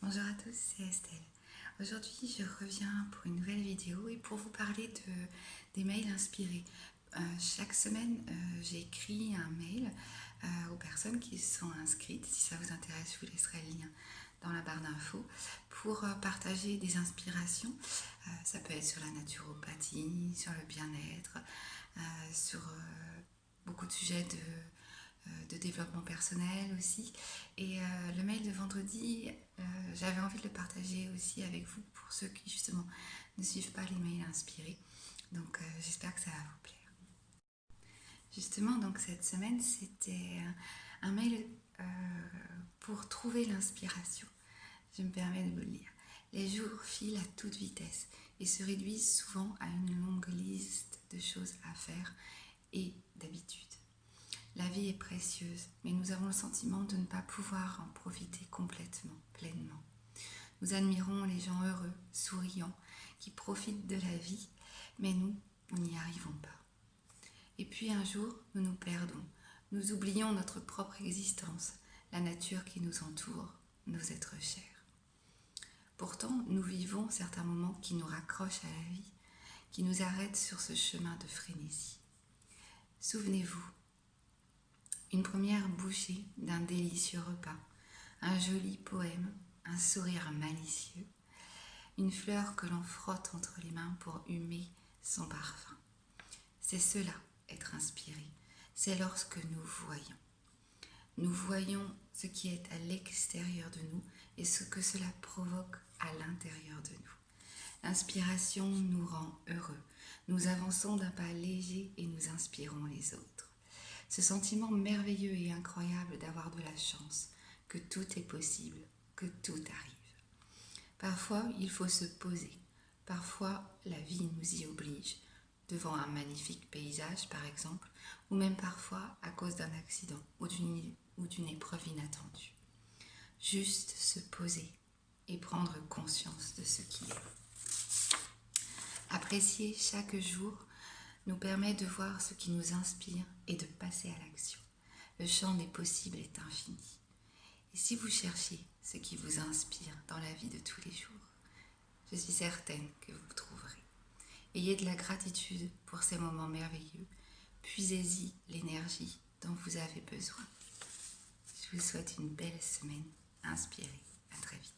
Bonjour à tous, c'est Estelle. Aujourd'hui, je reviens pour une nouvelle vidéo et pour vous parler des mails inspirés. Chaque semaine, j'écris un mail aux personnes qui sont inscrites. Si ça vous intéresse, je vous laisserai le lien dans la barre d'infos pour partager des inspirations. Ça peut être sur la naturopathie, sur le bien-être, sur beaucoup de sujets de développement personnel aussi. Et le mail de vendredi, j'avais envie de le partager aussi avec vous pour ceux qui justement ne suivent pas les mails inspirés. Donc j'espère que ça va vous plaire. Justement, donc cette semaine, c'était un mail pour trouver l'inspiration. Je me permets de vous le lire. Les jours filent à toute vitesse et se réduisent souvent à une longue liste de choses à faire et d'habitudes. La vie est précieuse, mais nous avons le sentiment de ne pas pouvoir en profiter complètement, pleinement. Nous admirons les gens heureux, souriants, qui profitent de la vie, mais nous n'y arrivons pas. Et puis un jour, nous nous perdons. Nous oublions notre propre existence, la nature qui nous entoure, nos êtres chers. Pourtant, nous vivons certains moments qui nous raccrochent à la vie, qui nous arrêtent sur ce chemin de frénésie. Souvenez-vous, une première bouchée d'un délicieux repas, un joli poème, un sourire malicieux, une fleur que l'on frotte entre les mains pour humer son parfum. C'est cela, être inspiré. C'est lorsque nous voyons. Nous voyons ce qui est à l'extérieur de nous et ce que cela provoque à l'intérieur de nous. L'inspiration nous rend heureux. Nous avançons d'un pas léger et nous inspirons les autres. Ce sentiment merveilleux et incroyable d'avoir de la chance, que tout est possible, que tout arrive. Parfois, il faut se poser. Parfois, la vie nous y oblige, devant un magnifique paysage par exemple, ou même parfois à cause d'un accident ou d'une épreuve inattendue. Juste se poser et prendre conscience de ce qui est. Apprécier chaque jour nous permet de voir ce qui nous inspire et de passer à l'action. Le champ des possibles est infini. Et si vous cherchez ce qui vous inspire dans la vie de tous les jours, je suis certaine que vous trouverez. Ayez de la gratitude pour ces moments merveilleux. Puisez-y l'énergie dont vous avez besoin. Je vous souhaite une belle semaine inspirée. À très vite.